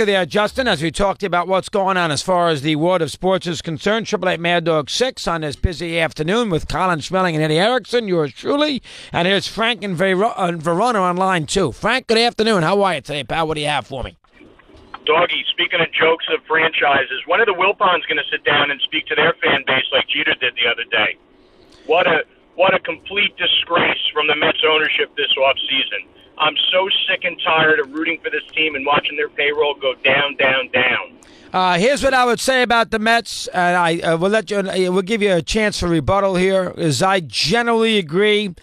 you there, Justin, as we talked about what's going on as far as the world of sports is concerned. 888 Mad Dog 6 on this busy afternoon with Colin Schmeling and Eddie Erickson, yours truly. And here's Frank in Verona on line 2. Frank, good afternoon. How are you today, pal? What do you have for me? Doggy, speaking of jokes of franchises, when are the Wilpons going to sit down and speak to their fan base like Jeter did the other day? What a complete disgrace from the Mets ownership this offseason. I'm so sick and tired of rooting for this team and watching their payroll go down, down, down. Here's what I would say about the Mets, and I will give you a chance for rebuttal here. Is I generally agree,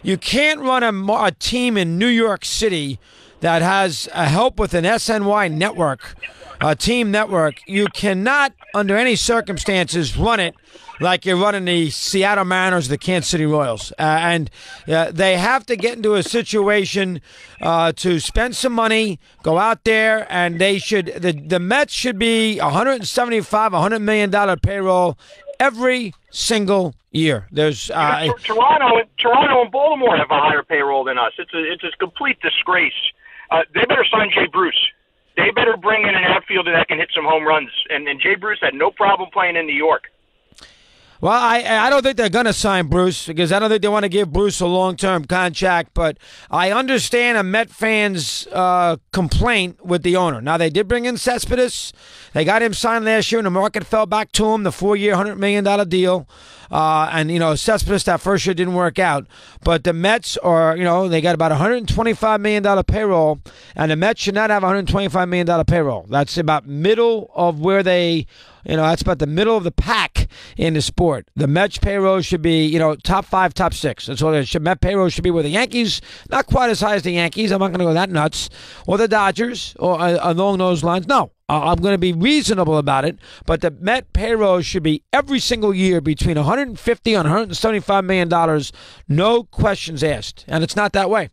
you can't run a team in New York City that has help with an SNY network, a team network. You cannot, under any circumstances, run it like you're running the Seattle Mariners, the Kansas City Royals. And they have to get into a situation to spend some money, go out there, and they should. The Mets should be $100 million payroll every single year. There's Toronto and Baltimore have a higher payroll than us. It's a complete disgrace. They better sign Jay Bruce. They better bring in an outfielder that can hit some home runs. And Jay Bruce had no problem playing in New York. Well, I don't think they're going to sign Bruce because I don't think they want to give Bruce a long-term contract, but I understand a Met fan's complaint with the owner. Now, they did bring in Cespedes. They got him signed last year, and the market fell back to him, the 4-year, $100 million deal. And, Cespedes, that first year didn't work out. But the Mets are, they got about $125 million payroll, and the Mets should not have $125 million payroll. That's about middle of where they... that's about the middle of the pack in the sport. The Mets payroll should be, top 5, top 6. That's what it should. Met payroll should be with the Yankees, not quite as high as the Yankees. I'm not going to go that nuts. Or the Dodgers, or along those lines. No, I'm going to be reasonable about it. But the Met payroll should be every single year between $150 and $175 million. No questions asked. And it's not that way.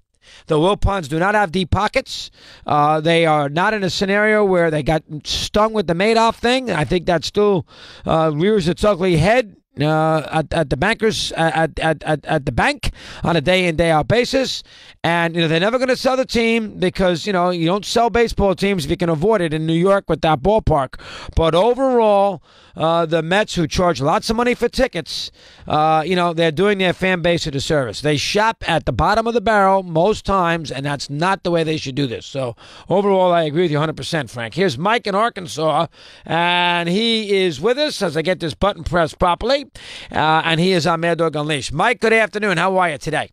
The Wilpons do not have deep pockets. They are not in a scenario where they got stung with the Madoff thing. I think that still rears its ugly head at the bankers at the bank on a day in, day out basis. And they're never going to sell the team because you don't sell baseball teams if you can avoid it in New York with that ballpark. But overall, the Mets, who charge lots of money for tickets, they're doing their fan base a disservice. They shop at the bottom of the barrel most times, and that's not the way they should do this. So overall, I agree with you 100%, Frank. Here's Mike in Arkansas, and he is with us as I get this button pressed properly, and he is on Mad Dog Unleashed. Mike, good afternoon. How are you today?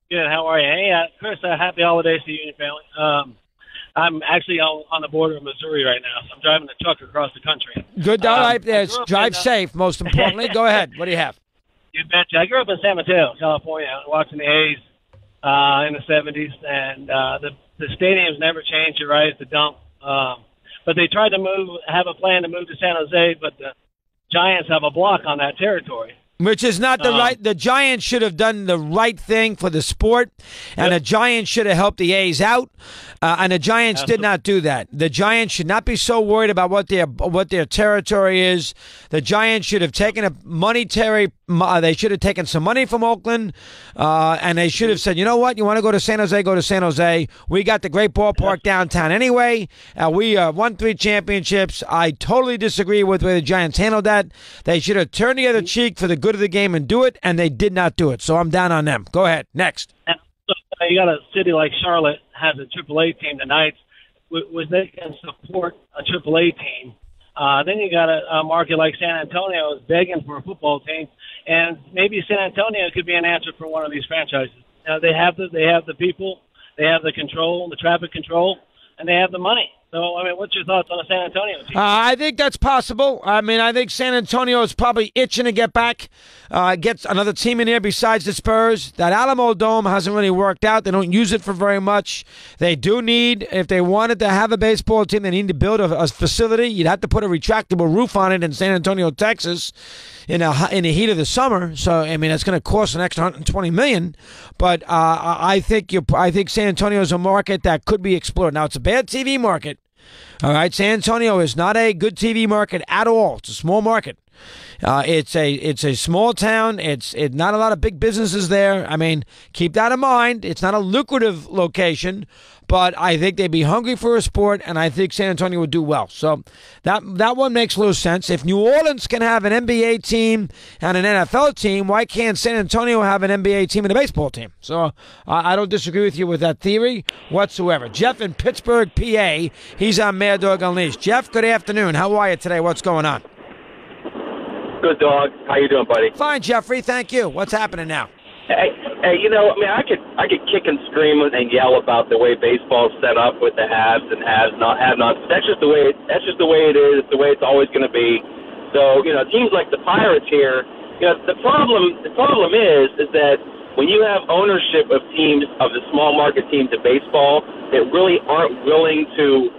Good. How are you? Hey, Chris, happy holidays to you and your family. I'm actually on the border of Missouri right now, so I'm driving the truck across the country. Good. Drive safe, most importantly. Go ahead. What do you have? You betcha. I grew up in San Mateo, California, watching the A's in the 70s, and the stadium's never changed. You're right, it's a dump. But they tried to have a plan to move to San Jose, but the Giants have a block on that territory. Which is not the right. The Giants should have done the right thing for the sport, and the Giants should have helped the A's out. And the Giants did not do that. The Giants should not be so worried about what their territory is. The Giants should have taken they should have taken some money from Oakland, and they should have said, you know what, you want to go to San Jose, go to San Jose. We got the great ballpark downtown anyway. We won 3 championships. I totally disagree with the way the Giants handled that. They should have turned the other cheek for the good of the game and do it, and they did not do it. So I'm down on them. Go ahead. Next. You got a city like Charlotte has a AAA team tonight, which they can support a AAA team. Then you got a market like San Antonio is begging for a football team, and maybe San Antonio could be an answer for one of these franchises. They have the people, they have the control, the traffic control, and they have the money. So, what's your thoughts on a San Antonio team? I think that's possible. I think San Antonio is probably itching to get back, get another team in there besides the Spurs. That Alamo Dome hasn't really worked out. They don't use it for very much. They do need, if they wanted to have a baseball team, they need to build a facility. You'd have to put a retractable roof on it in San Antonio, Texas, in the heat of the summer. So, it's going to cost an extra $120 million. But I think San Antonio is a market that could be explored. Now, it's a bad TV market. All right, San Antonio is not a good TV market at all. It's a small market. It's a small town. It's not a lot of big businesses there. I mean, keep that in mind. It's not a lucrative location, but I think they'd be hungry for a sport, and I think San Antonio would do well. So that one makes a little sense. If New Orleans can have an NBA team and an NFL team, why can't San Antonio have an NBA team and a baseball team? So I don't disagree with you with that theory whatsoever. Jeff in Pittsburgh, PA. He's on Mad Dog Unleashed. Jeff, good afternoon. How are you today? What's going on? Good, dog. How you doing, buddy? Fine, Jeffrey. Thank you. What's happening now? Hey, I could kick and scream and yell about the way baseball's set up with the haves and have-nots. That's just the way it is. It's the way it's always going to be. So, teams like the Pirates here, the problem is that when you have ownership of teams, of the small market teams of baseball that really aren't willing to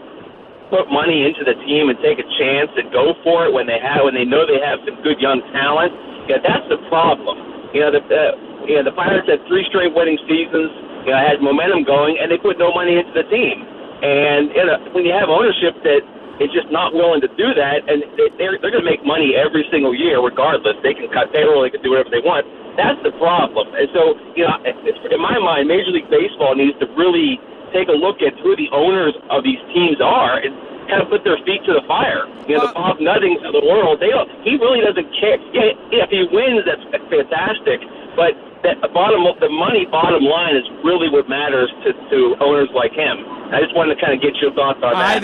put money into the team and take a chance and go for it when they know they have some good young talent, that's the problem. The Pirates had 3 straight winning seasons, had momentum going, and they put no money into the team. And when you have ownership that is just not willing to do that, and they're going to make money every single year regardless. They can cut payroll, they can do whatever they want. That's the problem. And so, in my mind, Major League Baseball needs to really take a look at who the owners of these teams are and kind of put their feet to the fire. The Bob Nuttings of the world, he really doesn't care. Yeah, if he wins, that's fantastic. But the money bottom line is really what matters to owners like him. I just wanted to kind of get your thoughts on that.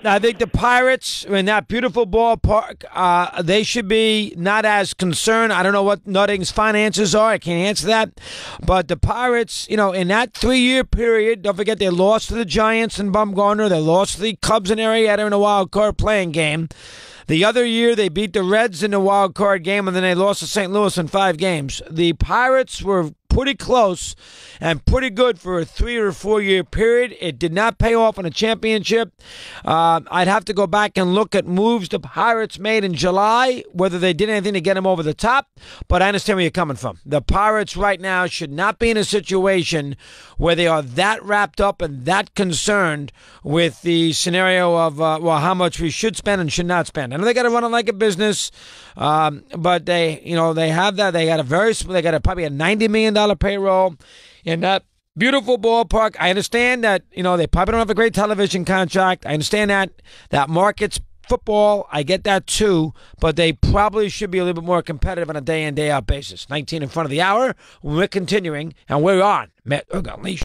I think the Pirates in that beautiful ballpark, they should be not as concerned. I don't know what Nutting's finances are. I can't answer that. But the Pirates, in that 3-year period, don't forget they lost to the Giants in Bumgarner. They lost to the Cubs in Arrieta in a wild card playing game. The other year, they beat the Reds in the wild card game, and then they lost to St. Louis in 5 games. The Pirates were pretty close and pretty good for a 3 or 4 year period. It did not pay off in a championship. I'd have to go back and look at moves the Pirates made in July, whether they did anything to get them over the top, but I understand where you're coming from. The Pirates right now should not be in a situation where they are that wrapped up and that concerned with the scenario of how much we should spend and should not spend. I know they got to run it like a business, but they have that. They got probably a $90 million payroll in that beautiful ballpark. I understand that, they probably don't have a great television contract. I understand that markets football. I get that too, but they probably should be a little bit more competitive on a day in, day out basis. 19 in front of the hour. We're continuing, and we're on Mad Dog Unleashed.